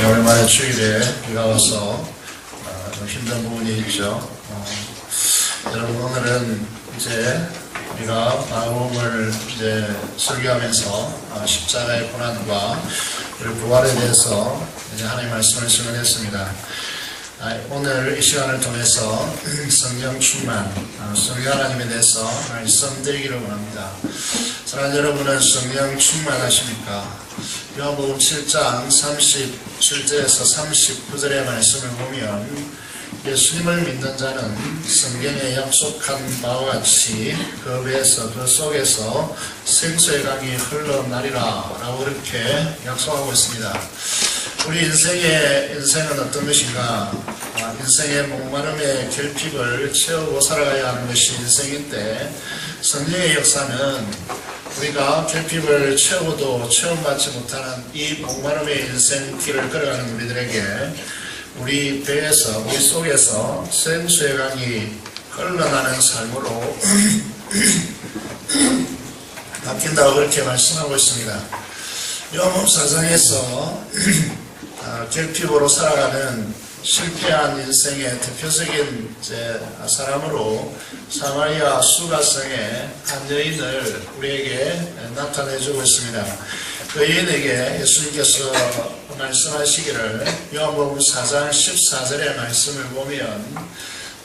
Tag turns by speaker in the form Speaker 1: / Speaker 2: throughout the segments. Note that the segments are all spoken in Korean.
Speaker 1: 오랜만에 주일에 비가 와서 좀 힘든 부분이 있죠. 여러분, 오늘은 이제 우리가 마음을 이제 설교하면서 십자가의 고난과 그리고 부활에 대해서 이제 하나님의 말씀을 증언했습니다. 오늘 이 시간을 통해서 성령 충만, 성령 하나님에 대해서 말씀드리기를 원합니다. 사랑하는 여러분은 성령 충만하십니까? 요한복음 7장 37절에서 39절의 말씀을 보면 예수님을 믿는 자는 성경에 약속한 바와 같이 그 배에서 그 속에서 생수의 강이 흘러나리라 라고 그렇게 약속하고 있습니다. 우리 인생은 어떤 것인가? 인생의 목마름의 결핍을 채우고 살아가야 하는 것이 인생인데, 성령의 역사는 우리가 결핍을 채우고도 체험받지 못하는 이 목마름의 인생길을 걸어가는 우리들에게 우리 배에서, 우리 속에서 생수의 강이 흘러나는 삶으로 바뀐다고 그렇게 말씀하고 있습니다. 요한복음 4장에서 결핍으로 살아가는 실패한 인생의 대표적인 사람으로 사마리아 수가성의 한 여인을 우리에게 나타내주고 있습니다. 그 여인에게 예수님께서 말씀하시기를 요한복음 4장 14절의 말씀을 보면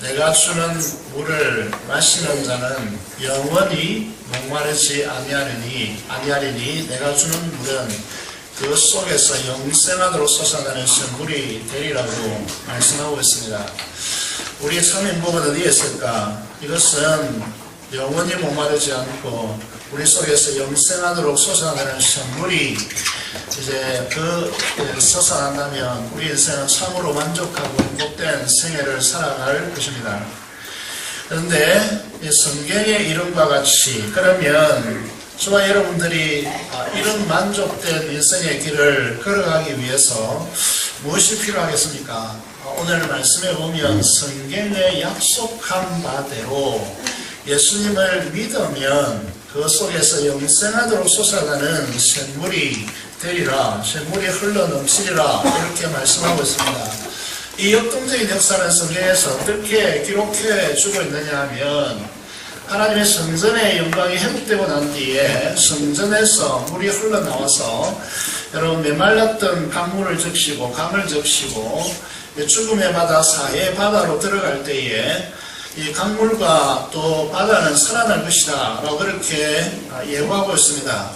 Speaker 1: 내가 주는 물을 마시는 자는 영원히 목마르지 아니하리니 내가 주는 물은 그 속에서 영생하도록 솟아나는 물이 되리라고 말씀하고 있습니다. 우리의 참 행복은 어디에 있을까? 이것은 영원히 목마르지 않고 우리 속에서 영생하도록 솟아나는 물이 이제 솟아난다면 우리 인생은 참으로 만족하고 행복된 생애를 살아갈 것입니다. 그런데 성경의 이름과 같이 그러면 저와 여러분들이 이런 만족된 인생의 길을 걸어가기 위해서 무엇이 필요하겠습니까? 오늘 말씀에 보면 성경에 약속한 바대로 예수님을 믿으면 그 속에서 영생하도록 솟아나는 샘물이 되리라, 샘물이 흘러넘치리라 이렇게 말씀하고 있습니다. 이 역동적인 역사는 성경에서 어떻게 기록해 주고 있느냐 하면 하나님의 성전의 영광이 회복되고 난 뒤에 성전에서 물이 흘러나와서 여러분 메말랐던 강물을 적시고 강을 적시고 죽음의 바다 사해 바다로 들어갈 때에 이 강물과 또 바다는 살아날 것이다 라고 그렇게 예고하고 있습니다.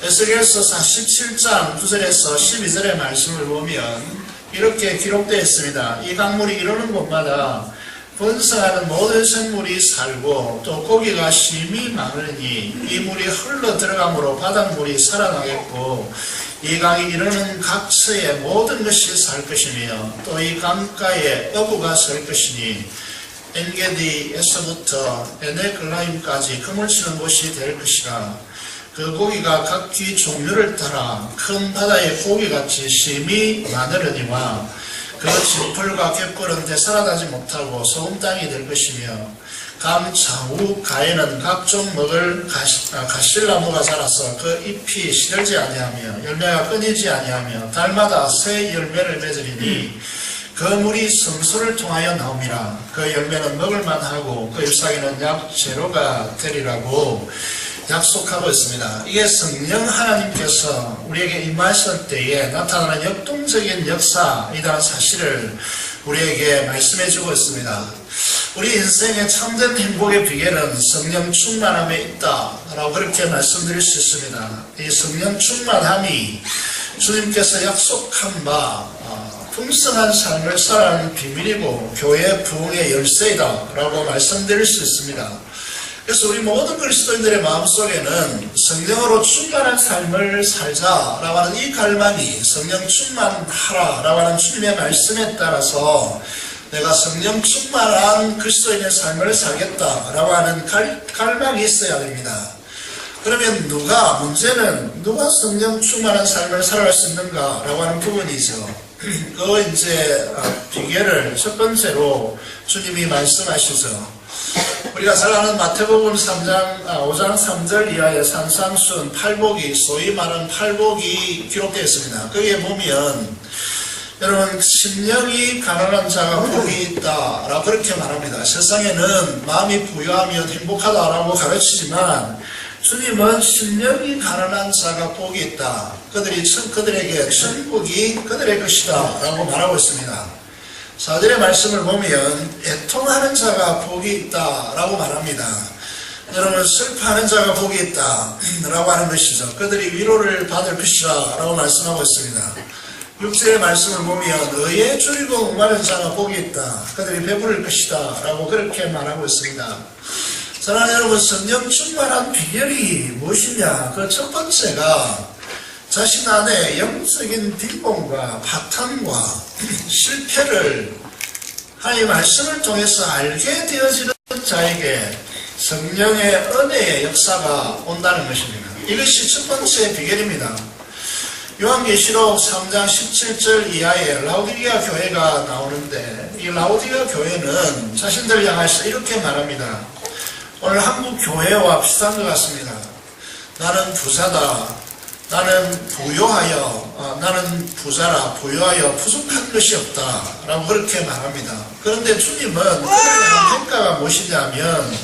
Speaker 1: 에스겔서 47장 9절에서 12절의 말씀을 보면 이렇게 기록되어 있습니다. 이 강물이 이르는 곳마다 번성하는 모든 생물이 살고 또 고기가 심히 많으니 이 물이 흘러 들어감으로 바닷물이 살아나겠고 이 강이 이르는 각처에 모든 것이 살 것이며 또 이 강가에 어부가 설 것이니 엔게디에서부터 에네글라임까지 그물 치는 곳이 될 것이라. 그 고기가 각기 종류를 따라 큰 바다의 고기같이 심히 많으려니와 그 짚풀과 갯벌은 되살아나지 못하고 소금 땅이 될 것이며 강 좌우 가에는 각종 먹을 가실나무가 자라서 그 잎이 시들지 아니하며 열매가 끊이지 아니하며 달마다 새 열매를 맺으리니 그 물이 성소를 통하여 나옵니다. 그 열매는 먹을만하고 그 잎사귀는 약재료가 되리라고 약속하고 있습니다. 이게 성령 하나님께서 우리에게 임하실 때에 나타나는 역동적인 역사이다는 사실을 우리에게 말씀해 주고 있습니다. 우리 인생의 참된 행복의 비결은 성령 충만함에 있다라고 그렇게 말씀드릴 수 있습니다. 이 성령 충만함이 주님께서 약속한 바 풍성한 삶을 살아가는 비밀이고 교회 부흥의 열쇠이다라고 말씀드릴 수 있습니다. 그래서 우리 모든 그리스도인들의 마음속에는 성령으로 충만한 삶을 살자라고 하는 이 갈망이 성령 충만하라라고 하는 주님의 말씀에 따라서 내가 성령 충만한 그리스도인의 삶을 살겠다라고 하는 갈망이 있어야 됩니다. 그러면 문제는 누가 성령 충만한 삶을 살아갈 수 있는가라고 하는 부분이죠. 그 비결을 첫 번째로 주님이 말씀하시죠. 우리가 잘 아는 마태복음 5장 3절 이하의 산상순 팔복이 소위 말하는 팔복이 기록되어 있습니다. 거기에 보면 여러분, 심령이 가난한 자가 복이 있다라고 그렇게 말합니다. 세상에는 마음이 부유하면 행복하다라고 가르치지만 주님은 심령이 가난한 자가 복이 있다. 그들에게 천국이 그들의 것이다 라고 말하고 있습니다. 4절의 말씀을 보면 애통하는 자가 복이 있다 라고 말합니다. 여러분, 슬퍼하는 자가 복이 있다 라고 하는 것이죠. 그들이 위로를 받을 것이다 라고 말씀하고 있습니다. 6절의 말씀을 보면 의에 줄이고 목마른 자가 복이 있다. 그들이 배부를 것이다 라고 그렇게 말하고 있습니다. 사랑하는 여러분, 성령 충만한 비결이 무엇이냐? 그 첫 번째가 자신 안에 영적인 빈곤과 파탄과 실패를 하나님의 말씀을 통해서 알게 되어지는 자에게 성령의 은혜의 역사가 온다는 것입니다. 이것이 첫 번째 비결입니다. 요한계시록 3장 17절 이하에 라오디게아 교회가 나오는데 이 라오디게아 교회는 자신들을 향해서 이렇게 말합니다. 오늘 한국 교회와 비슷한 것 같습니다. 나는 부자다. 나는 부유하여, 나는 부자라 부유하여 부족한 것이 없다 라고 그렇게 말합니다. 그런데 주님은 그들의 평가가 무엇이냐면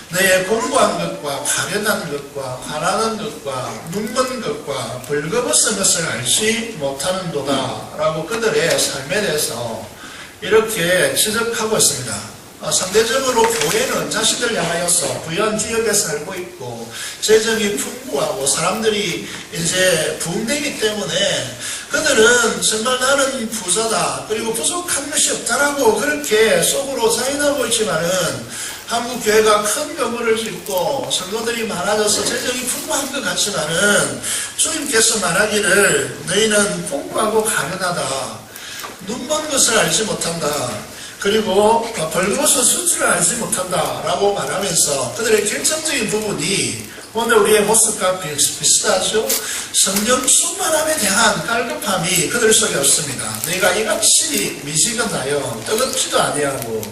Speaker 1: 너의 공부한 것과 가련한 것과 가난한 것과 눈먼 것과 벌거벗은 것을 알지 못하는도다 라고 그들의 삶에 대해서 이렇게 지적하고 있습니다. 상대적으로 교회는 자신들 향하여서 부유한 지역에 살고 있고 재정이 풍부하고 사람들이 이제 부흥되기 때문에 그들은 정말 나는 부자다 그리고 부족한 것이 없다라고 그렇게 속으로 자인하고 있지만은 한국 교회가 큰 건물을 짓고 성도들이 많아져서 재정이 풍부한 것 같지만은 주님께서 말하기를 너희는 풍부하고 가련하다 눈먼 것을 알지 못한다 그리고 벌거벗은 수치를 알지 못한다 라고 말하면서 그들의 결정적인 부분이 오늘 우리의 모습과 비슷하죠. 성령 충만함에 대한 깔급함이 그들 속에 없습니다. 너희가 이같이 미지근하여 뜨겁지도 아니하고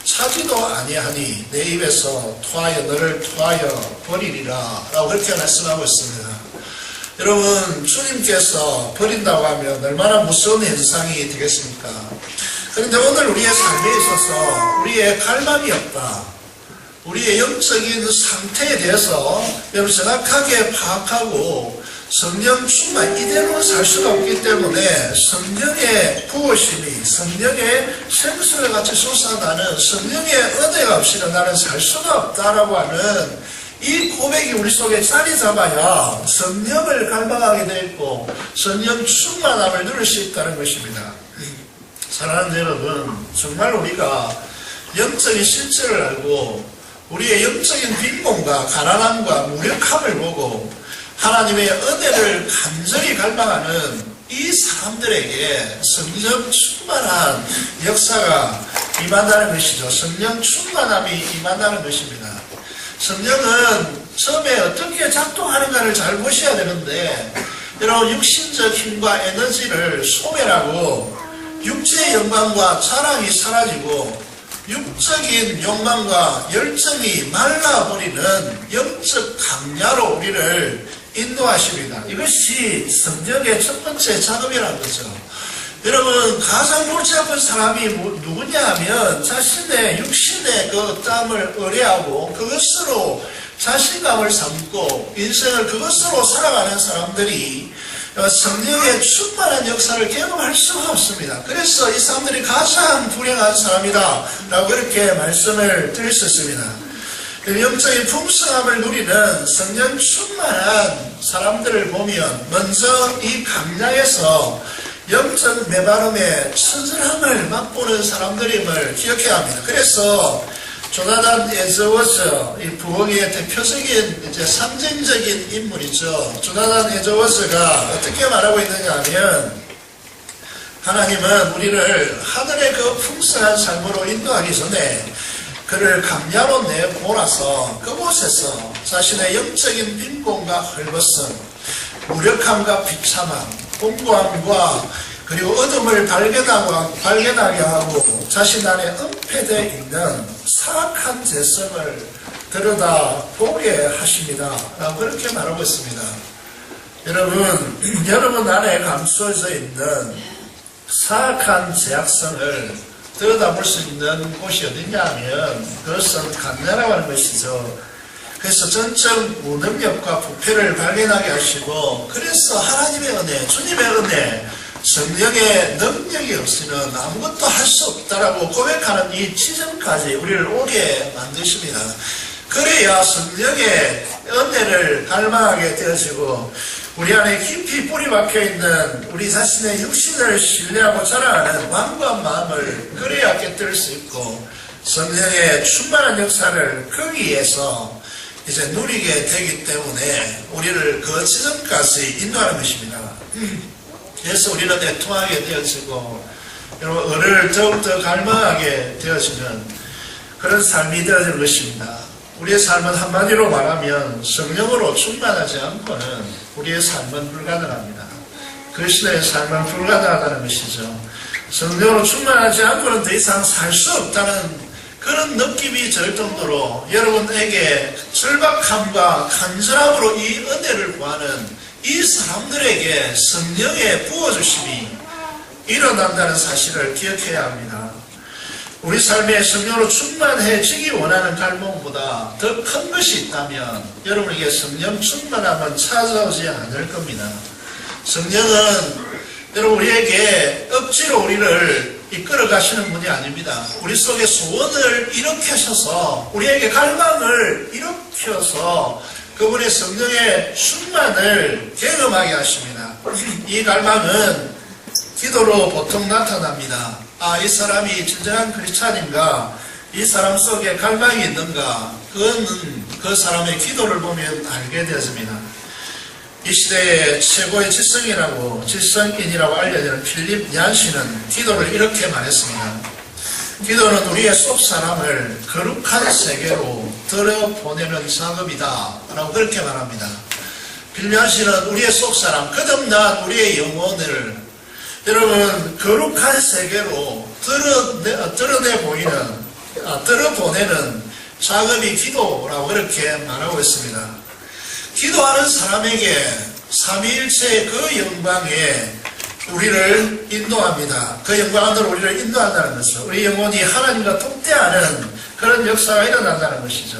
Speaker 1: 차지도 아니하니 내 입에서 토하여 너를 토하여 버리리라 라고 그렇게 말씀하고 있습니다. 여러분, 주님께서 버린다고 하면 얼마나 무서운 현상이 되겠습니까? 그런데 오늘 우리의 삶에 있어서 우리의 갈망이 없다. 우리의 영적인 상태에 대해서 여러분 정확하게 파악하고 성령 충만 이대로 살 수가 없기 때문에 성령의 부어심이 성령의 생수를 같이 솟아나는 성령의 은혜가 없이는 나는 살 수가 없다라고 하는 이 고백이 우리 속에 자리 잡아야 성령을 갈망하게 되고 성령 충만함을 누릴 수 있다는 것입니다. 사랑하는 여러분, 정말 우리가 영적인 실체를 알고 우리의 영적인 빈곤과 가난함과 무력함을 보고 하나님의 은혜를 간절히 갈망하는 이 사람들에게 성령 충만한 역사가 임한다는 것이죠. 성령 충만함이 임한다는 것입니다. 성령은 처음에 어떻게 작동하는가를 잘 보셔야 되는데 여러분, 육신적 힘과 에너지를 소멸하고 육체의 영광과 자랑이 사라지고 육적인 욕망과 열정이 말라버리는 영적 강야로 우리를 인도하십니다. 이것이 성령의 첫 번째 작업이라는 거죠. 여러분, 가장 골치 아픈 사람이 누구냐 하면 자신의 육신의 그 땀을 의뢰하고 그것으로 자신감을 삼고 인생을 그것으로 살아가는 사람들이 성령의 충만한 역사를 경험할 수가 없습니다. 그래서 이 사람들이 가장 불행한 사람이다 라고 그렇게 말씀을 드릴 수 있습니다. 영적인 풍성함을 누리는 성령 충만한 사람들을 보면 먼저 이 강야에서 영적 메마름의 처절함을 맛보는 사람들임을 기억해야 합니다. 그래서 조나단 에즈워즈, 이 부흥의 대표적인 이제 상징적인 인물이죠. 조나단 에즈워즈가 어떻게 말하고 있느냐 하면 하나님은 우리를 하늘의 그 풍성한 삶으로 인도하기 전에 그를 강야로 내보내서 그곳에서 자신의 영적인 빈곤과 헐벗음, 무력함과 비참함, 공고함과 그리고 어둠을 발견하게 하고 자신 안에 은폐되어 있는 사악한 죄성을 들여다보게 하십니다 라고 그렇게 말하고 있습니다. 여러분 안에 감추어져 있는 사악한 제약성을 들여다볼 수 있는 곳이 어디냐 하면 그것은 강나라고 하는 것이죠. 그래서 전적 무능력과 부패를 발견하게 하시고, 그래서 하나님의 은혜, 주님의 은혜, 성령의 능력이 없으면 아무것도 할 수 없다라고 고백하는 이 지점까지 우리를 오게 만드십니다. 그래야 성령의 은혜를 갈망하게 되어지고, 우리 안에 깊이 뿌리 박혀 있는 우리 자신의 육신을 신뢰하고 자랑하는 완고한 마음을 그래야 깨뜨릴 수 있고, 성령의 충만한 역사를 거기에서 이제 누리게 되기 때문에 우리를 그 지점까지 인도하는 것입니다. 그래서 우리는 애통하게 되어지고, 여러분, 은혜를 더욱더 갈망하게 되어지는 그런 삶이 되어지는 것입니다. 우리의 삶은 한마디로 말하면 성령으로 충만하지 않고는 우리의 삶은 불가능합니다. 그리스도의 삶은 불가능하다는 것이죠. 성령으로 충만하지 않고는 더 이상 살 수 없다는 그런 느낌이 들 정도로 여러분에게 절박함과 간절함으로 이 은혜를 구하는 이 사람들에게 성령의 부어주심이 일어난다는 사실을 기억해야 합니다. 우리 삶에 성령으로 충만해지기 원하는 갈망보다 더 큰 것이 있다면 여러분에게 성령 충만함은 찾아오지 않을 겁니다. 성령은 여러분 우리에게 억지로 우리를 이끌어 가시는 분이 아닙니다. 우리 속에 소원을 일으키셔서 우리에게 갈망을 일으켜서 그분의 성령의 충만을 경험하게 하십니다. 이 갈망은 기도로 보통 나타납니다. 아, 이 사람이 진정한 크리스찬인가? 이 사람 속에 갈망이 있는가? 그거는 그 사람의 기도를 보면 알게 되어집니다. 이 시대의 최고의 지성인이라고 알려지는 필립 얀시는 기도를 이렇게 말했습니다. 기도는 우리의 속 사람을 거룩한 세계로 들여보내는 작업이다 라고 그렇게 말합니다. 필립 얀시는 우리의 속 사람, 거듭난 우리의 영혼을 여러분 거룩한 세계로 들어보내는 작업이 기도라고 그렇게 말하고 있습니다. 기도하는 사람에게 삼위일체의 그 영광에 우리를 인도합니다. 그 영광 안으로 우리를 인도한다는 것이죠. 우리 영혼이 하나님과 독대하는 그런 역사가 일어난다는 것이죠.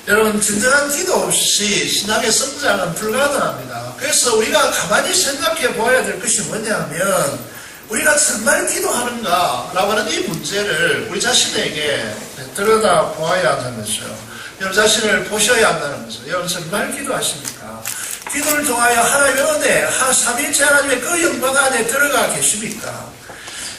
Speaker 1: 여러분, 진정한 기도 없이 신앙의 성장은 불가능합니다. 그래서 우리가 가만히 생각해 보아야 될 것이 뭐냐면, 우리가 정말 기도하는가 라고 하는 이 문제를 우리 자신에게 들여다 보아야 한다는 것이죠. 여러분 자신을 보셔야 한다는 것이죠. 여러분 정말 기도하십니까? 기도를 통하여 하나님의 은혜, 삼위일체 하나님의 그 영광 안에 들어가 계십니까?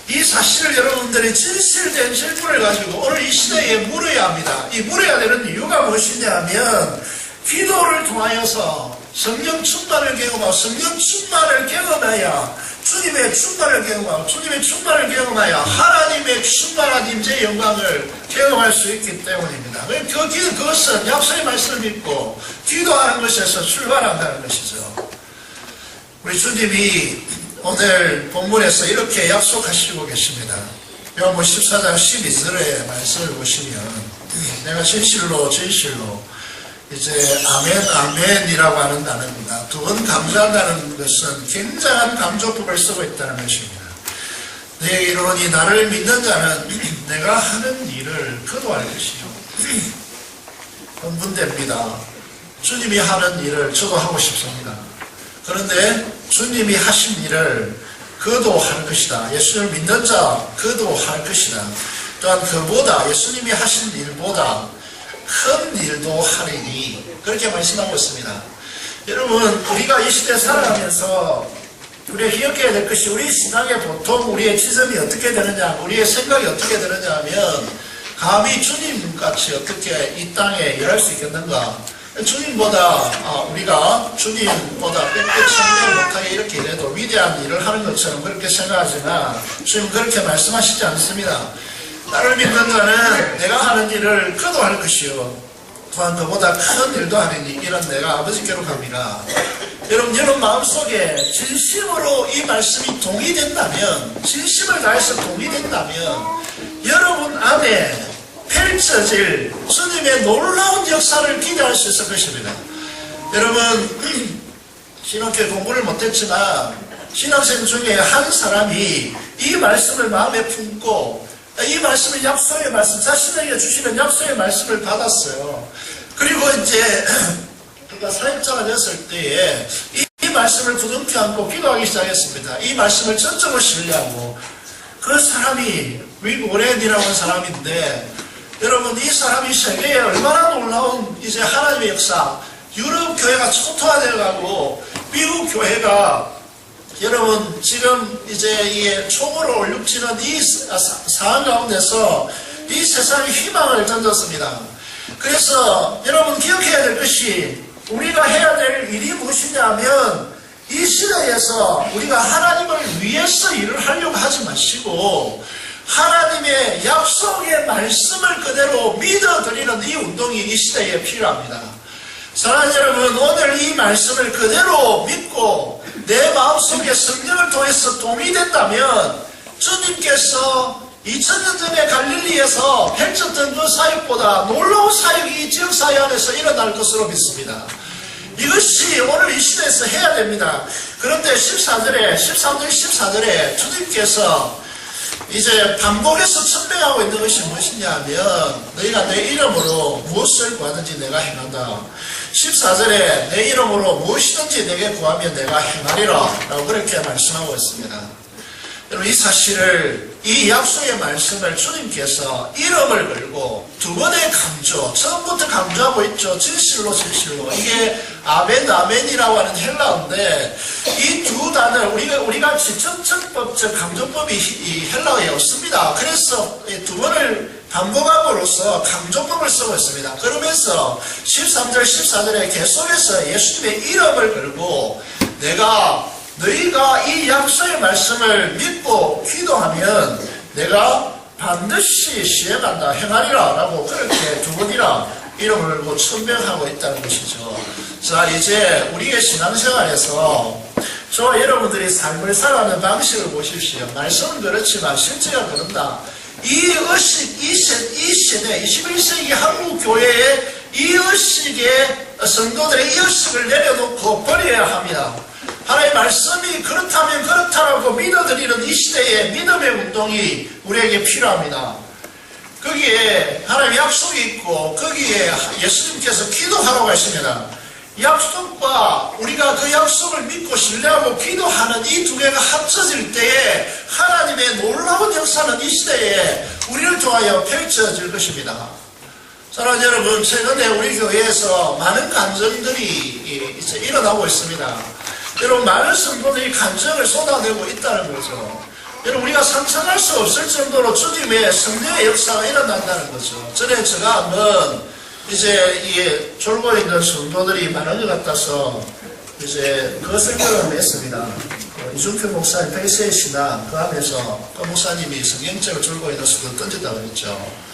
Speaker 1: 이 사실을 여러분들이 진실된 질문을 가지고 오늘 이 시대에 물어야 합니다. 이 물어야 되는 이유가 무엇이냐면, 기도를 통하여서 성령 충만을 경험하고 성령 충만을 경험해야 주님의 충만을 경험하고 주님의 충만을 경험하여 하나님의 충만한 임재의 영광을 경험할 수 있기 때문입니다. 그것은 약속의 말씀을 믿고 기도하는 것에서 출발한다는 것이죠. 우리 주님이 오늘 본문에서 이렇게 약속하시고 계십니다. 요한복음 14장 12절의 말씀을 보시면, 내가 진실로 이제 아멘이라고 하는 단어입니다. 두 번 강조한다는 것은 굉장한 강조법을 쓰고 있다는 것입니다. 내게 이르노니 나를 믿는 자는 내가 하는 일을 거두할 것이요. 흥분됩니다. 주님이 하는 일을 저도 하고 싶습니다. 그런데 주님이 하신 일을 거두할 것이다. 예수님을 믿는 자 거두할 것이다. 또한 그보다 예수님이 하신 일보다 큰 일도 하리니, 그렇게 말씀하고 있습니다. 여러분, 우리가 이 시대에 살아가면서 우리가 기억해야 될 것이, 우리 신앙의 보통 우리의 지점이 어떻게 되느냐, 우리의 생각이 어떻게 되느냐 하면, 감히 주님같이 어떻게 이 땅에 일할 수 있겠는가? 우리가 주님보다 빽빽 성령 못하게 이렇게 일해도 위대한 일을 하는 것처럼 그렇게 생각하지만, 주님 그렇게 말씀하시지 않습니다. 나를 믿는 자는 내가 하는 일을 거두할 것이요, 또한 그보다 큰 일도 하리니 이는 내가 아버지께로 갑니다. 여러분 마음속에 진심으로 이 말씀이 동의된다면, 진심을 다해서 동의된다면, 여러분 안에 펼쳐질 주님의 놀라운 역사를 기대할 수 있을 것입니다. 여러분, 신학교 공부를 못했지만 신학생 중에 한 사람이 이 말씀을 마음에 품고 이 말씀을 약속의 말씀, 자신에게 주시는 약속의 말씀을 받았어요. 그리고 이제 그가 사역자가 됐을 때에 이 말씀을 부둥켜 안고 기도하기 시작했습니다. 이 말씀을 전적으로 신뢰하고. 그 사람이 미국 오렌이라고 하는 사람인데, 여러분 이 사람이 세계에 얼마나 놀라운 이제 하나님의 역사, 유럽 교회가 초토화되어가고 미국 교회가 여러분 지금 이제 이 총으로 울룩지는 이 상황 가운데서 이 세상에 희망을 던졌습니다. 그래서 여러분 기억해야 될 것이, 우리가 해야 될 일이 무엇이냐 하면, 이 시대에서 우리가 하나님을 위해서 일을 하려고 하지 마시고 하나님의 약속의 말씀을 그대로 믿어드리는 이 운동이 이 시대에 필요합니다. 사랑하는 여러분, 오늘 이 말씀을 그대로 믿고 내 마음속에 성령을 통해서 동의된다면 주님께서 2000년 전에 갈릴리에서 펼쳤던 그 사역보다 놀라운 사역이 이 지역사회 안에서 일어날 것으로 믿습니다. 이것이 오늘 이 시대에서 해야 됩니다. 그런데 13절 14절에 주님께서 이제 반복해서 천명하고 있는 것이 무엇이냐 하면, 너희가 내 이름으로 무엇을 구하든지 내가 행한다. 14절에 내 이름으로 무엇이든지 내게 구하면 내가 행하리라 라고 그렇게 말씀하고 있습니다. 여러분 이 사실을, 이 약속의 말씀을 주님께서 이름을 걸고 두 번의 강조, 처음부터 강조하고 있죠. 진실로 진실로. 이게 아멘 아멘이라고 하는 헬라어인데, 이 두 단어 우리가 지천천법적 강조법이 이 헬라어에 없습니다. 그래서 두 번을 반복함으로써 강조법을 쓰고 있습니다. 그러면서 13절 14절에 계속해서 예수님의 이름을 걸고 너희가 이 약속의 말씀을 믿고 기도하면 내가 반드시 시행한다, 행하리라 라고 그렇게 두 번이나 이름을 걸고 천명하고 있다는 것이죠. 자, 이제 우리의 신앙생활에서 저와 여러분들이 삶을 살아가는 방식을 보십시오. 말씀은 그렇지만 실제가 그런다. 이 의식, 이 시대, 21세기 한국 교회의 이 의식의 성도들의 이 의식을 내려놓고 버려야 합니다. 하나님의 말씀이 그렇다면 그렇다라고 믿어드리는 이 시대에 믿음의 운동이 우리에게 필요합니다. 거기에 하나님의 약속이 있고 거기에 예수님께서 기도하라고 하십니다. 약속과 우리가 그 약속을 믿고 신뢰하고 기도하는 이 두 개가 합쳐질 때에 하나님의 놀라운 역사는 이 시대에 우리를 통하여 펼쳐질 것입니다. 사랑하는 여러분, 최근에 우리 교회에서 많은 간증들이 이제 일어나고 있습니다. 여러분, 많은 성도들이 간증을 쏟아내고 있다는 거죠. 여러분, 우리가 상상할 수 없을 정도로 주님의 성령의 역사가 일어난다는 거죠. 전에 제가 한번 이제 이 졸고 있는 성도들이 많은 것 같아서 이제 그 설교를 했습니다. 이준표 목사님 펠세의 신앙 그 하면서 그 목사님이 성경책을 졸고 있는 성도 던졌다고 그랬죠.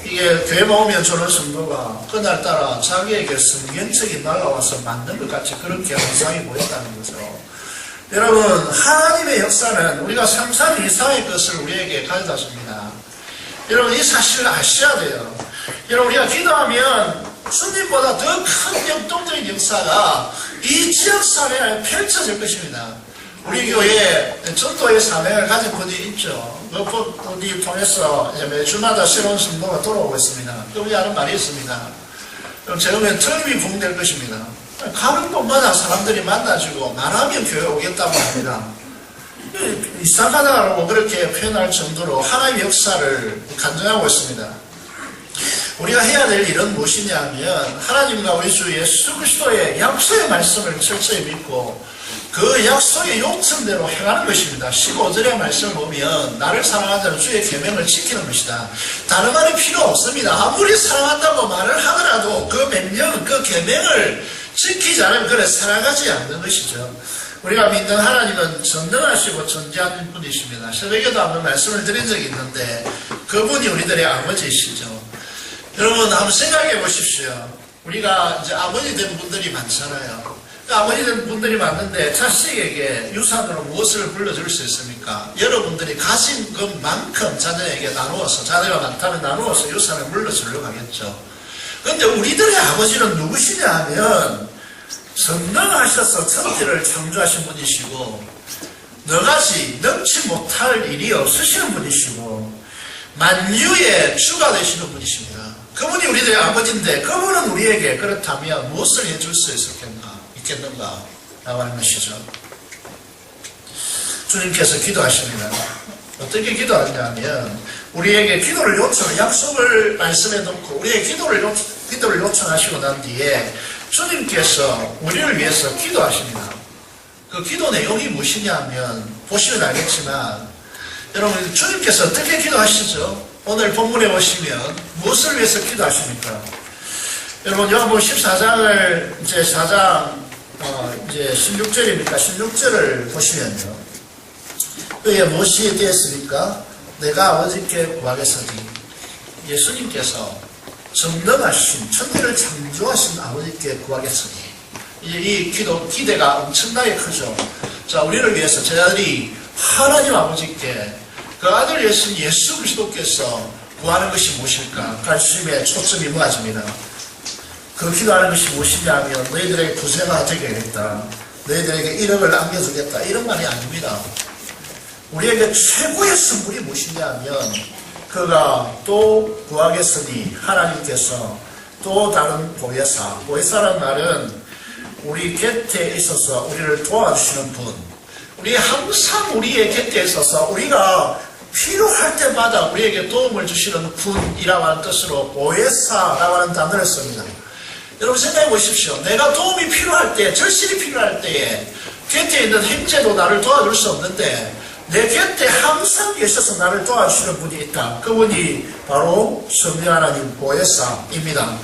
Speaker 1: 이게 교회 모으면 저런 성도가 그날따라 자기에게 성경책이 날아와서 맞는 것 같이 그렇게 현상이 보였다는 거죠. 여러분, 하나님의 역사는 우리가 상상 이상의 것을 우리에게 가져다 줍니다. 여러분, 이 사실을 아셔야 돼요. 여러분, 우리가 기도하면 주님보다 더 큰 역동적인 역사가 이 지역사회에 펼쳐질 것입니다. 우리 교회에 전도의 사명을 가진 분이 있죠. 그 분이 통해서 이제 매주마다 새로운 성도가 돌아오고 있습니다. 그분이 하는 말이 있습니다. 그럼 제가 보면 틀림이 붕될 것입니다. 가는 곳마다 사람들이 만나지고 말하면 교회 오겠다고 합니다. 이상하다고 그렇게 표현할 정도로 하나님의 역사를 간증하고 있습니다. 우리가 해야 될 일은 무엇이냐 하면 하나님과 우리 주 예수 그리스도의 약속의 말씀을 철저히 믿고 그 약속의 요청대로 행하는 것입니다. 15절의 말씀을 보면 나를 사랑한다는 주의 계명을 지키는 것이다. 다른 말이 필요 없습니다. 아무리 사랑한다고 말을 하더라도 그 명령, 그 계명을 지키지 않으면 그를 사랑하지 않는 것이죠. 우리가 믿는 하나님은 전능하시고 존귀한 분이십니다. 새벽에도 한번 말씀을 드린 적이 있는데 그분이 우리들의 아버지이시죠. 여러분, 한번 생각해 보십시오. 우리가 이제 아버지 된 분들이 많잖아요. 아버지 된 분들이 많은데 자식에게 유산으로 무엇을 불러줄 수 있습니까? 여러분들이 가진 것만큼 자녀에게 나누어서, 자녀가 많다면 나누어서 유산을 물려주려고 하겠죠. 그런데 우리들의 아버지는 누구시냐 하면 선능하셔서 천지를 창조하신 분이시고 너같이 능치 못할 일이 없으시는 분이시고 만유의 주가 되시는 분이십니다. 그분이 우리들의 아버지인데 그분은 우리에게 그렇다면 무엇을 해줄 수 있겠는가 라고 하는 것이죠. 주님께서 기도하십니다. 어떻게 기도하냐면 우리에게 기도를 약속을 말씀해 놓고 우리의 기도를 요청하시고 난 뒤에 주님께서 우리를 위해서 기도하십니다. 그 기도 내용이 무엇이냐면 보시면 알겠지만 여러분 주님께서 어떻게 기도하시죠? 오늘 본문에 보시면 무엇을 위해서 기도하십니까? 여러분 요한복음 14장을 이제 4장 이제 16절입니까? 16절을 보시면요. 그에 무엇이 되었습니까? 내가 아버지께 구하겠으니 예수님께서 전능하신 천지를 창조하신 아버지께 구하겠으니 이 기대가 엄청나게 크죠. 자, 우리를 위해서 제자들이 하나님 아버지께 그 아들 예수 그리스도께서 구하는 것이 무엇일까? 관심에 초점이 모아집니다. 그 기도하는 것이 무엇이냐면 너희들에게 부자가 되게 하겠다. 너희들에게 1억을 남겨주겠다. 이런 말이 아닙니다. 우리에게 최고의 선물이 무엇이냐면 그가 또 구하겠으니 하나님께서 또 다른 보혜사라는 말은 우리 곁에 있어서 우리를 도와주시는 분, 우리 항상 우리의 곁에 있어서 우리가 필요할 때마다 우리에게 도움을 주시는 분이라고 하는 뜻으로 보혜사라고 하는 단어를 씁니다. 여러분 생각해 보십시오. 내가 도움이 필요할 때, 절실히 필요할 때에 곁에 있는 형제도 나를 도와줄 수 없는데 내 곁에 항상 계셔서 나를 도와주시는 분이 있다. 그분이 바로 성령 하나님 보혜사입니다.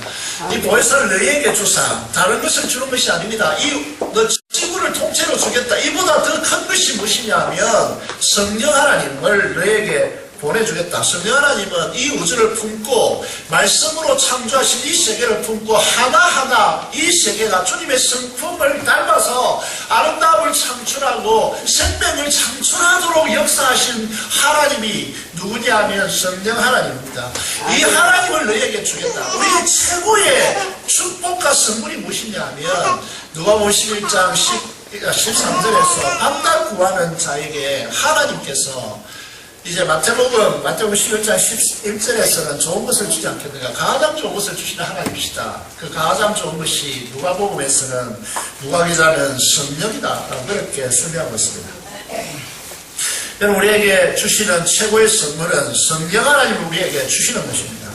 Speaker 1: 이 보혜사를 너희에게 주사 다른 것을 주는 것이 아닙니다. 너 지구를 통째로 주겠다. 이보다 더 큰 것이 무엇이냐면 성령 하나님을 너희에게 보내주겠다. 성령 하나님은 이 우주를 품고 말씀으로 창조하신 이 세계를 품고 하나하나 이 세계가 주님의 성품을 닮아서 아름다움을 창출하고 생명을 창출하도록 역사하신 하나님이 누구냐 하면 성령 하나님입니다. 이 하나님을 너희에게 주겠다. 우리 최고의 축복과 선물이 무엇이냐 하면 누가복음 11장 13절에서 밤낮 구하는 자에게 하나님께서 이제 마태복음 11장 11절에서는 좋은 것을 주지 않겠는가? 가장 좋은 것을 주시는 하나님이시다. 그 가장 좋은 것이 누가복음에서는 누가 기자는 성령이다. 그렇게 설명하고 있습니다. 여러분 우리에게 주시는 최고의 선물은 성령 하나님을 우리에게 주시는 것입니다.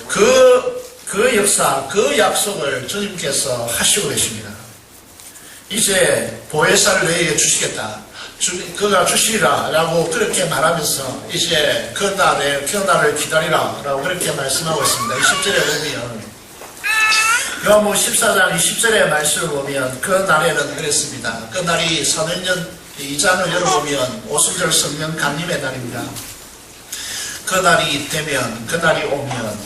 Speaker 1: 그 역사, 그 약속을 주님께서 하시고 계십니다. 이제 보혜사를 너희에게 주시겠다. 그가 주시리라 라고 그렇게 말하면서 이제 그 날을 기다리라 라고 그렇게 말씀하고 있습니다. 20절에 보면 요한복음 14장 20절의 말씀을 보면 그 날에는 그랬습니다. 그 날이 사도행전 2장을 열어보면 오순절 성령 강림의 날입니다. 그 날이 되면 그 날이 오면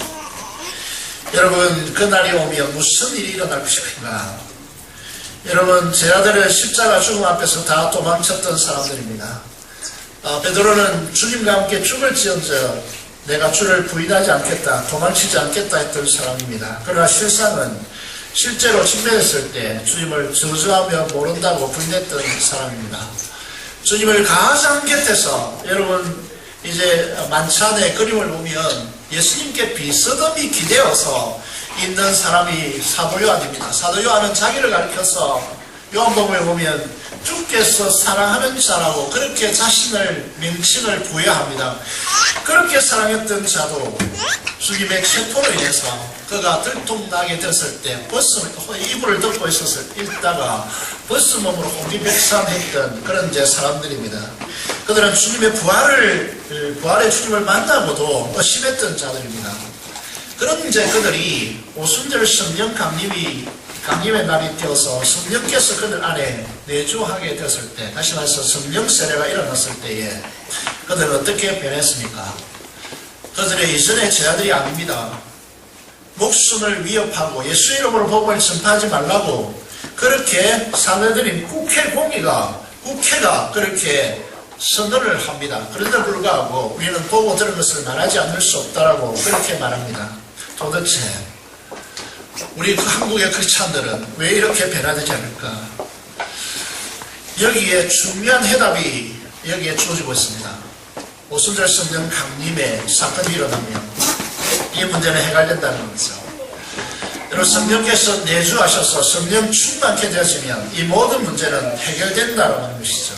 Speaker 1: 여러분 그 날이 오면 무슨 일이 일어날 것인가? 여러분 제자들은 십자가 죽음 앞에서 다 도망쳤던 사람들입니다. 베드로는 주님과 함께 죽을지언정 내가 주를 부인하지 않겠다, 도망치지 않겠다 했던 사람입니다. 그러나 실제로 직면했을 때 주님을 저주하며 모른다고 부인했던 사람입니다. 주님을 가장 곁에서 여러분 이제 만찬의 그림을 보면 예수님께 비스듬히 기대어서 있는 사람이 사도 요한입니다. 사도 요한은 자기를 가리켜서 요한복음에 보면 주께서 사랑하는 자라고 그렇게 자신을 명칭을 부여합니다. 그렇게 사랑했던 자도 주님의 체포로 인해서 그가 들통나게 됐을 때 이불을 덮고 있다가 벗스몸으로 혼비백산했던 그런 이제 사람들입니다. 그들은 주님의 부활의 주님을 만나고도 의심했던 자들입니다. 그런 이제 그들이 오순절 성령 강림의 날이 되어서 성령께서 그들 안에 내주하게 됐을 때, 다시 말해서 성령 세례가 일어났을 때에 그들은 어떻게 변했습니까? 그들의 이전의 제자들이 아닙니다. 목숨을 위협하고 예수 이름으로 복음을 전파하지 말라고 그렇게 사내들인 국회가 그렇게 선언을 합니다. 그런데 불구하고 우리는 보고 들은 것을 말하지 않을 수 없다라고 그렇게 말합니다. 도대체 우리 한국의 크리스찬들은 왜 이렇게 변화되지 않을까? 여기에 중요한 해답이 여기에 주어지고 있습니다. 오순절 성령 강림의 사건이 일어나면 이 문제는 해결된다는 거죠. 여러분, 성령께서 내주하셔서 성령 충만케 되어지면 이 모든 문제는 해결된다고 하는 것이죠.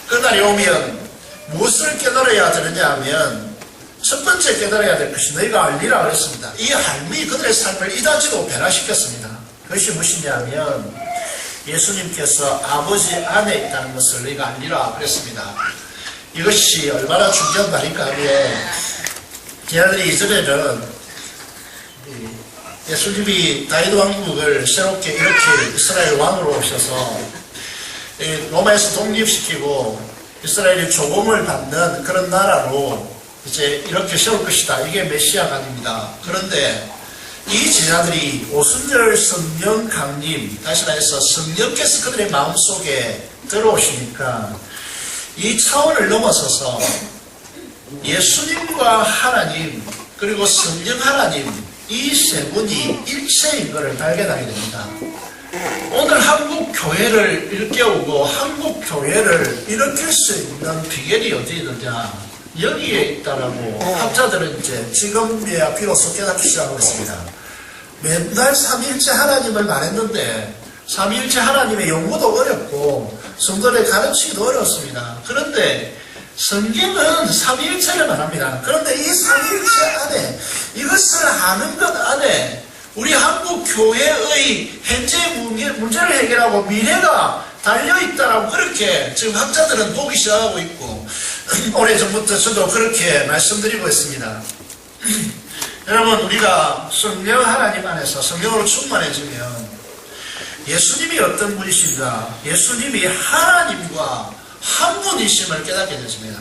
Speaker 1: 그날이 오면 무엇을 깨달아야 되느냐 하면 첫 번째 깨달아야 될 것이 너희가 알리라 그랬습니다. 이 할미 그들의 삶을 이다지도 변화시켰습니다. 그것이 무엇이냐 하면 예수님께서 아버지 안에 있다는 것을 너희가 알리라 그랬습니다. 이것이 얼마나 중요한 말인가 하면 걔네들이 이전에는 예수님이 다윗 왕국을 새롭게 이렇게 이스라엘 왕으로 오셔서 로마에서 독립시키고 이스라엘이 조공을 받는 그런 나라로 이제 이렇게 세울 것이다. 이게 메시아가 아닙니다. 그런데 이 제자들이 오순절 성령 강림, 다시 말해서 성령께서 그들의 마음속에 들어오시니까 이 차원을 넘어서서 예수님과 하나님 그리고 성령 하나님 이 세 분이 일체인 것을 발견하게 됩니다. 오늘 한국 교회를 일깨우고 한국 교회를 일으킬 수 있는 비결이 어디 있느냐? 여기에 있다라고 학자들은 이제 지금이야 비로소 깨닫기 시작하고 있습니다. 맨날 삼위일체 하나님을 말했는데 삼위일체 하나님의 용어도 어렵고 성도를 가르치기도 어렵습니다. 그런데 성경은 삼위일체를 말합니다. 그런데 이 삼위일체 안에 이것을 아는 것 안에 우리 한국 교회의 현재 문제를 해결하고 미래가 달려있다라고 그렇게 지금 학자들은 보기 시작하고 있고 오래전부터 저도 그렇게 말씀드리고 있습니다. 여러분, 우리가 성령 하나님 안에서 성령으로 충만해지면 예수님이 어떤 분이신가? 예수님이 하나님과 한 분이심을 깨닫게 되십니다.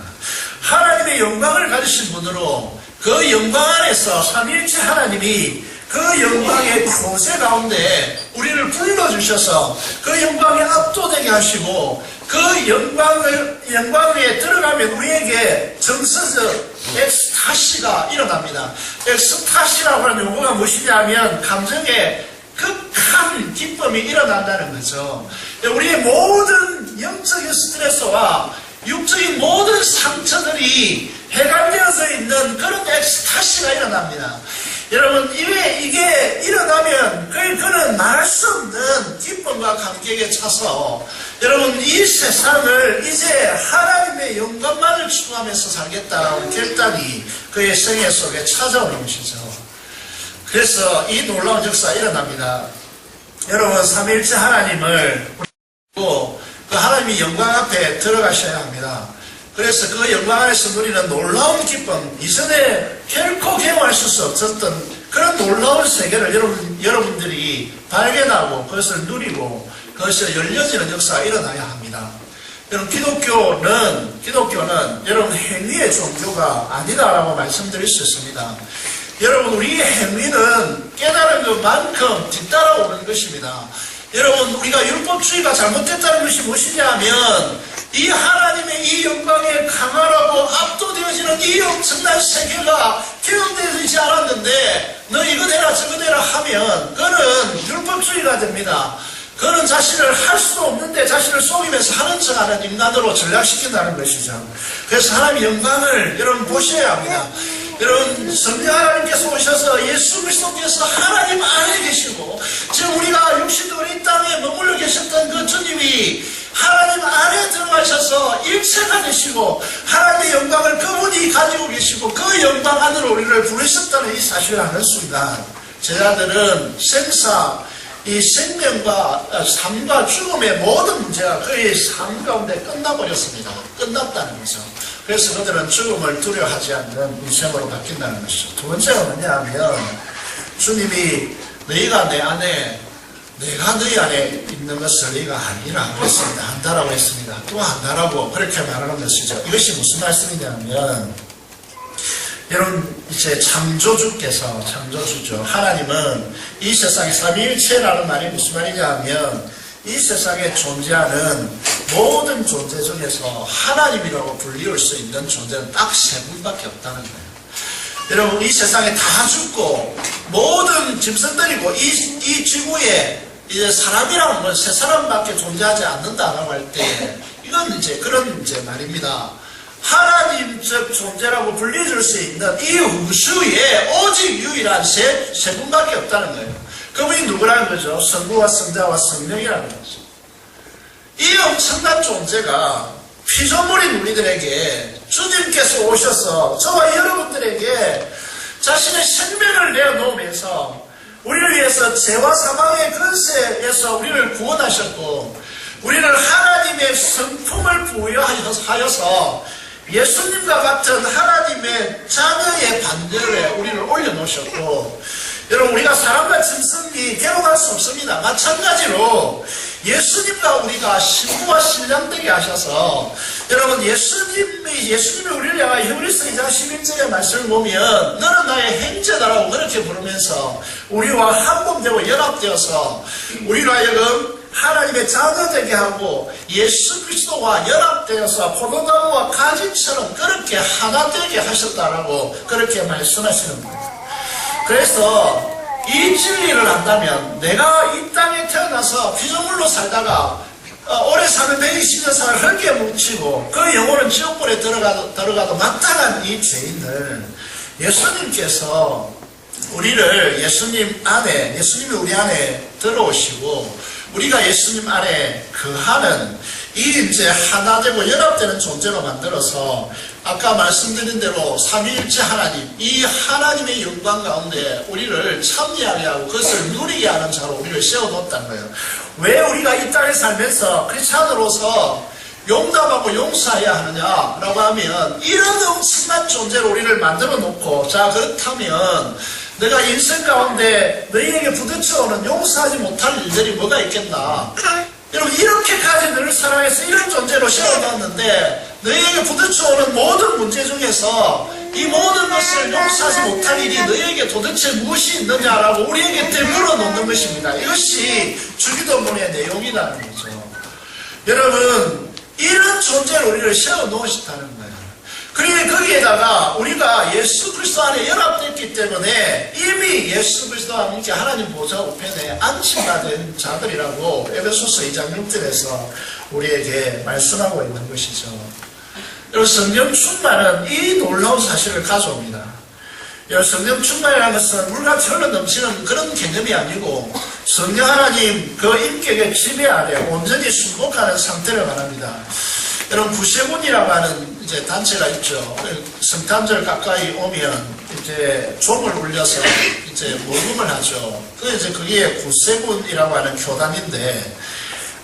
Speaker 1: 하나님의 영광을 가지신 분으로 그 영광 안에서 삼위일체 하나님이 그 영광의 교제 가운데 우리를 불러주셔서 그 영광에 압도되게 하시고 그 영광에 들어가면 우리에게 정서적 엑스타시가 일어납니다. 엑스타시라고 하는 용어가 무엇이냐 하면 감정의 극한 기쁨이 일어난다는 거죠. 우리의 모든 영적인 스트레스와 육적인 모든 상처들이 해결되어져 있는 그런 엑스타시가 일어납니다. 여러분, 이게 일어나면 그는 말할 수 없는 기쁨과 감격에 차서 여러분, 이 세상을 이제 하나님의 영광만을 추구하면서 살겠다는 결단이 그의 생애 속에 찾아오는 것이죠. 그래서 이 놀라운 역사가 일어납니다. 여러분, 삼위일체 하나님을 그 하나님의 영광 앞에 들어가셔야 합니다. 그래서 그 영광 안에서 누리는 놀라운 기쁨, 이전에 결코 경험할 수 없었던 그런 놀라운 세계를 여러분들이 발견하고 그것을 누리고 그것이 열려지는 역사가 일어나야 합니다. 여러분, 기독교는 여러분 행위의 종교가 아니다라고 말씀드릴 수 있습니다. 여러분, 우리의 행위는 깨달은 것만큼 뒤따라오는 것입니다. 여러분, 우리가 율법주의가 잘못됐다는 것이 무엇이냐 하면 이 하나님의 이 영광에 강하라고 압도되어지는 이 엄청난 세계가 경험되지 않았는데 너 이거 내라 저거 내라 하면 그는 율법주의가 됩니다. 그는 자신을 할 수도 없는데 자신을 속이면서 하는 척하는 인간으로 전락시킨다는 것이죠. 그래서 하나님의 영광을 여러분 보셔야 합니다. 여러분, 성령 하나님께서 오셔서 예수 그리스도께서 하나님 안에 계시고 지금 우리가 육신으로 이 땅에 머물러 계셨던 그 주님이 하나님 안에 들어가셔서 일체가 되시고 하나님의 영광을 그분이 가지고 계시고 그 영광 안으로 우리를 부르셨다는 이 사실을 아는 순간 제자들은 이 생명과 삶과 죽음의 모든 문제가 그의 삶 가운데 끝나버렸습니다. 끝났다는 거죠. 그래서 그들은 죽음을 두려워하지 않는 인생으로 바뀐다는 것이죠. 두 번째가 뭐냐 하면 주님이 너희가 내 안에 내가 너희 안에 있는 것을 너희가 아니라 그랬습니다. 안다라고 했습니다. 또 안다라고 그렇게 말하는 것이죠. 이것이 무슨 말씀이냐면 여러분, 이제 창조주께서 창조주죠. 하나님은 이 세상에 삼위일체라는 말이 무슨 말이냐 하면 이 세상에 존재하는 모든 존재 중에서 하나님이라고 불리울 수 있는 존재는 딱 세 분밖에 없다는 거예요. 여러분, 이 세상에 다 죽고 모든 짐승들이고 이 지구에 이제 사람이라는 건 세 사람밖에 존재하지 않는다라고 할 때 이건 이제 그런 이제 말입니다. 하나님적 존재라고 불려줄 수 있는 이 우주에 오직 유일한 세 분밖에 없다는 거예요. 그분이 누구라는 거죠? 성부와 성자와 성령이라는 거죠. 이 엄청난 존재가 피조물인 우리들에게 주님께서 오셔서 저와 여러분들에게 자신의 생명을 내어놓으면서 우리를 위해서 죄와 사망의 근세에서 우리를 구원하셨고 우리를 하나님의 성품을 부여하여서 예수님과 같은 하나님의 자녀의 반열에 우리를 올려놓으셨고, 여러분, 우리가 사람과 짐승이 괴로워할 수 없습니다. 마찬가지로 예수님과 우리가 신부와 신랑 되게 하셔서, 여러분, 예수님이 우리를 향하여 히브리서 2장 11절의 말씀을 보면 너는 나의 형제다라고 그렇게 부르면서 우리와 한몸되고 연합되어서 우리로 하여금 하나님의 자녀 되게 하고 예수 그리스도와 연합되어서 포도나무와 가지처럼 그렇게 하나 되게 하셨다라고 그렇게 말씀하시는 거예요. 그래서 이 진리를 안다면 내가 이 땅에 태어나서 피조물로 살다가 오래 사는 120년 살을 흙에 묻히고 그 영혼은 지옥불에 들어가도 마땅한 이 죄인을 예수님께서 우리를 예수님이 우리 안에 들어오시고 우리가 예수님 안에 거하는 이 이제 하나 되고 연합되는 존재로 만들어서 아까 말씀드린 대로 삼위일체 하나님, 이 하나님의 영광 가운데 우리를 참여하게 하고 그것을 누리게 하는 자로 우리를 세워놓았다는 거예요. 왜 우리가 이 땅에 살면서 크리스찬으로서 용납하고 용서해야 하느냐라고 하면 이런 엄청난 존재로 우리를 만들어 놓고, 자 그렇다면 내가 인생 가운데 너희에게 부딪혀오는 용서하지 못할 일들이 뭐가 있겠나. 여러분, 이렇게까지 늘 사랑해서 이런 존재로 세워놨는데 너희에게 부딪혀오는 모든 문제 중에서 이 모든 것을 용서하지 못할 일이 너희에게 도대체 무엇이 있느냐라고 우리에게 되물어 놓는 것입니다. 이것이 주기도문의 내용이라는 거죠. 여러분, 이런 존재로 우리를 세워놓으셨다는 거예요. 그러니 거기에다가 우리가 예수 그리스도 안에 연합됐기 때문에 이미 예수 그리스도와 함께 하나님 보좌 우편에 안침받은 자들이라고 에베소서 2장 6절에서 우리에게 말씀하고 있는 것이죠. 여러분, 성령 충만은 이 놀라운 사실을 가져옵니다. 여러분, 성령 충만이라는 것은 물같이 흘러 넘치는 그런 개념이 아니고 성령 하나님 그 인격의 지배 아래 온전히 순복하는 상태를 말합니다. 여러분, 구세군이라고 하는 이제 단체가 있죠. 성탄절 가까이 오면 이제 종을 울려서 이제 모금을 하죠. 그게 구세군이라고 하는 교단인데,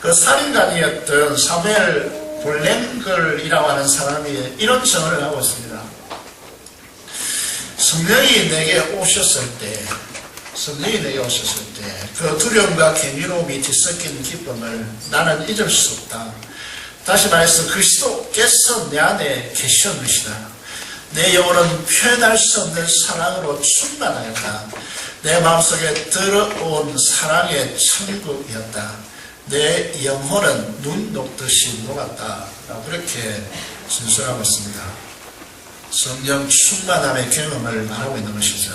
Speaker 1: 그 살인관이었던 사무엘 볼랭글이라고 하는 사람이 이런 증언을 하고 있습니다. 성령이 내게 오셨을 때, 그 두려움과 경이로움이 뒤섞인 기쁨을 나는 잊을 수 없다. 다시 말해서 그리스도께서 내 안에 계셨느시다. 내 영혼은 표현할 수 없는 사랑으로 충만하였다. 내 마음속에 들어온 사랑의 천국이었다. 내 영혼은 눈 녹듯이 녹았다. 그렇게 진술하고 있습니다. 성령 충만함의 경험을 말하고 있는 것이죠.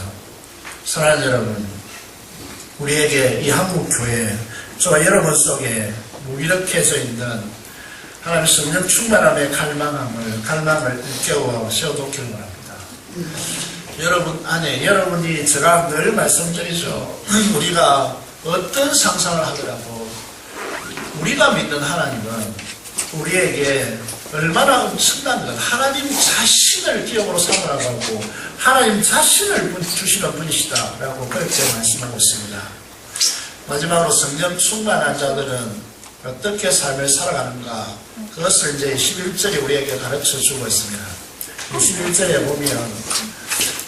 Speaker 1: 사랑하는 여러분, 우리에게 이 한국교회, 저와 여러분 속에 무기력해져 있는 하나님 성령 충만함의 갈망을 일깨워 세워놓기를 바랍니다. 여러분 안에, 여러분이 제가 늘 말씀드리죠. 우리가 어떤 상상을 하더라도 우리가 믿는 하나님은 우리에게 얼마나 엄청난 것, 하나님 자신을 기업으로 삼으라고 하고 하나님 자신을 주시는 분이시다라고 그렇게 말씀하고 있습니다. 마지막으로 성령 충만한 자들은 어떻게 삶을 살아가는가, 그것을 이제 11절에 우리에게 가르쳐 주고 있습니다. 11절에 보면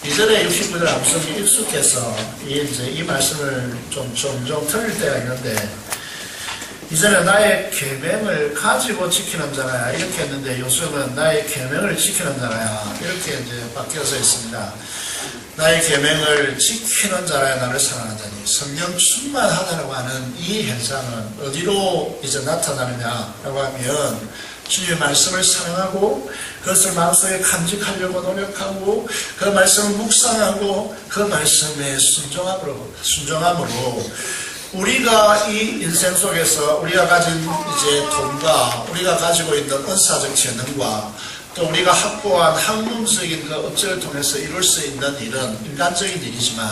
Speaker 1: 이전에 69절 암송이 익숙해서 이 말씀을 좀 틀릴 때가 있는데, 이전에 나의 계명을 가지고 지키는 자라야 이렇게 했는데 요즘은 나의 계명을 지키는 자라야 이렇게 이제 바뀌어서 있습니다. 나의 계명을 지키는 자라야 나를 사랑한다니. 성령 충만하다라고 하는 이 현상은 어디로 이제 나타나느냐라고 하면 주님의 말씀을 사랑하고 그것을 마음속에 간직하려고 노력하고 그 말씀을 묵상하고 그 말씀에 순종함으로 우리가 이 인생 속에서 우리가 가진 이제 돈과 우리가 가지고 있는 은사적 재능과 또 우리가 확보한 학문적인 그 업체를 통해서 이룰 수 있는 일은 인간적인 일이지만,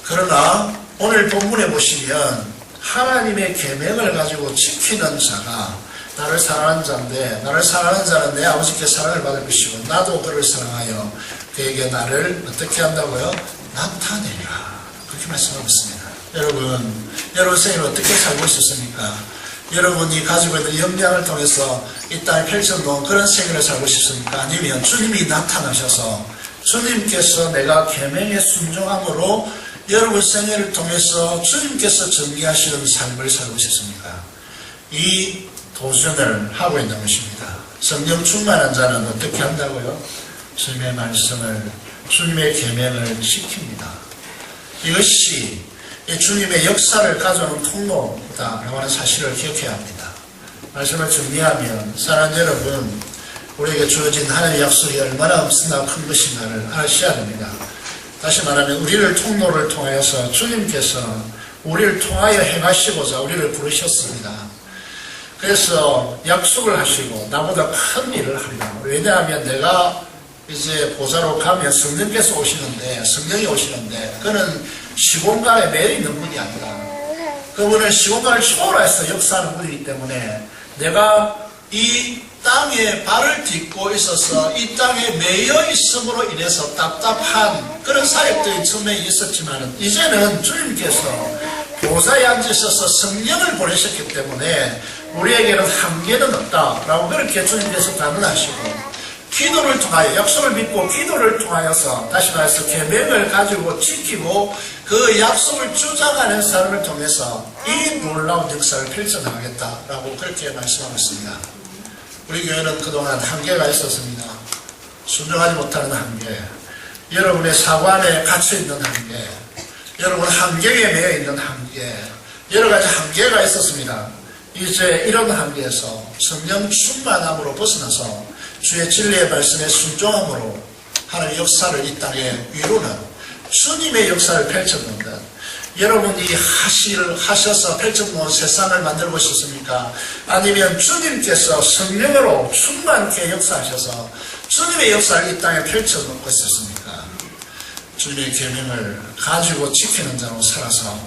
Speaker 1: 그러나 오늘 본문에 보시면 하나님의 계명을 가지고 지키는 자가 나를 사랑하는 자인데, 나를 사랑하는 자는 내 아버지께 사랑을 받을 것이고 나도 그를 사랑하여 그에게 나를 어떻게 한다고요? 나타내리라. 그렇게 말씀하고 있습니다. 여러분 생을 어떻게 살고 있었습니까? 여러분이 가지고 있는 역량을 통해서 이 땅에 펼쳐놓은 그런 생애를 살고 싶습니까? 아니면 주님이 나타나셔서 주님께서 내가 계명에 순종함으로 여러분 생애를 통해서 주님께서 전개하시는 삶을 살고 싶습니까? 이 도전을 하고 있는 것입니다. 성령 충만한 자는 어떻게 한다고요? 주님의 말씀을, 주님의 계명을 지킵니다. 이것이 주님의 역사를 가져오는 통로다라고 하는 사실을 기억해야 합니다. 말씀을 정리하면 사랑하는 여러분, 우리에게 주어진 하나님의 약속이 얼마나 엄청나고 큰 것인가를 아셔야 됩니다. 다시 말하면 우리를 통로를 통하여서 주님께서 우리를 통하여 행하시고자 우리를 부르셨습니다. 그래서 약속을 하시고 나보다 큰 일을 하리라. 왜냐하면 내가 이제 보좌로 가면 성령께서 오시는데, 성령이 오시는데 그는 시공간에 매여 있는 분이 아니라 그분은 시공간을 초월해서 역사하는 분이기 때문에 내가 이 땅에 발을 딛고 있어서 이 땅에 매여 있음으로 인해서 답답한 그런 사역적인 측면이 있었지만, 이제는 주님께서 보좌에 앉으셔서 성령을 보내셨기 때문에 우리에게는 한계는 없다라고 그렇게 주님께서 단언하시고, 기도를 통하여, 약속을 믿고 기도를 통하여서 다시 말해서 계명을 가지고 지키고 그 약속을 주장하는 사람을 통해서 이 놀라운 역사를 펼쳐나가겠다라고 그렇게 말씀하고 있습니다. 우리 교회는 그동안 한계가 있었습니다. 순종하지 못하는 한계, 여러분의 사고 안에 갇혀있는 한계, 여러분 한계에 매여있는 한계, 여러가지 한계가 있었습니다. 이제 이런 한계에서 성령 충만함으로 벗어나서 주의 진리의 말씀에 순종함으로 하나님의 역사를 이 땅에 이루는 주님의 역사를 펼쳐놓는 것. 여러분이 하셔서 펼쳐놓은 세상을 만들고 싶습니까? 아니면 주님께서 성령으로 충만케 역사하셔서 주님의 역사를 이 땅에 펼쳐놓고 있었습니까? 주님의 계명을 가지고 지키는 자로 살아서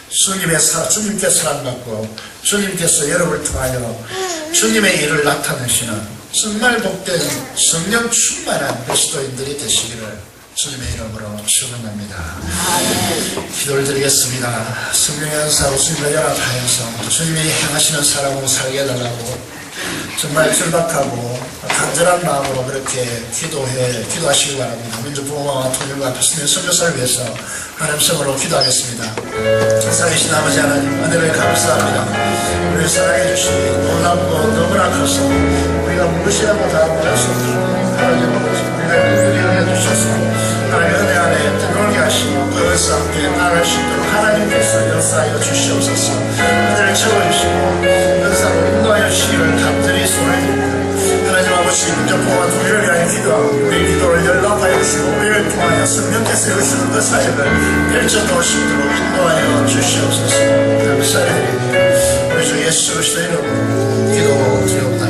Speaker 1: 주님께 사랑받고 주님께서 여러분을 통하여 주님의 일을 나타내시는 정말 복된 성령 충만한 그리스도인들이 되시기를 주님의 이름으로 축원합니다. 기도를 드리겠습니다. 성령의 은사로 주님과 연합하여서 주님이 행하시는 사람으로 살게 해달라고 정말 절박하고 간절한 마음으로 그렇게 기도하시기 바랍니다. 민주부모와 통일과 교수님 선교사를 위해서 하나님 성으로 기도하겠습니다. 살아계신 아버지 하나님, 은혜를 감사합니다. 우리를 사랑해 주시니 놀랍고 너무나 커서 우리가 무엇이라고 다 말할 수 없는 하나님 아버지, 우리를 은혜를 여겨 주셔서 하나님의 은혜 안에 들어오게 하시고 그 은사 함께 나갈 수 있도록 하나님께서 역사하여 주시옵소서. 은혜를 채워주시고 은사로 인도하여 주시기를 간절히 소원합니다. 하나님 아버지, 민족공화 통일을 위하여 기도하고 우리 기도를 연락하여 주시고 우리를 통하여 성령께서 이루시는 그 사역을 펼쳐놓으시도록 인도하여 주시옵소서. 감사드립니다. 우리 주 예수 그리스도의 이름으로 기도드리옵나이다.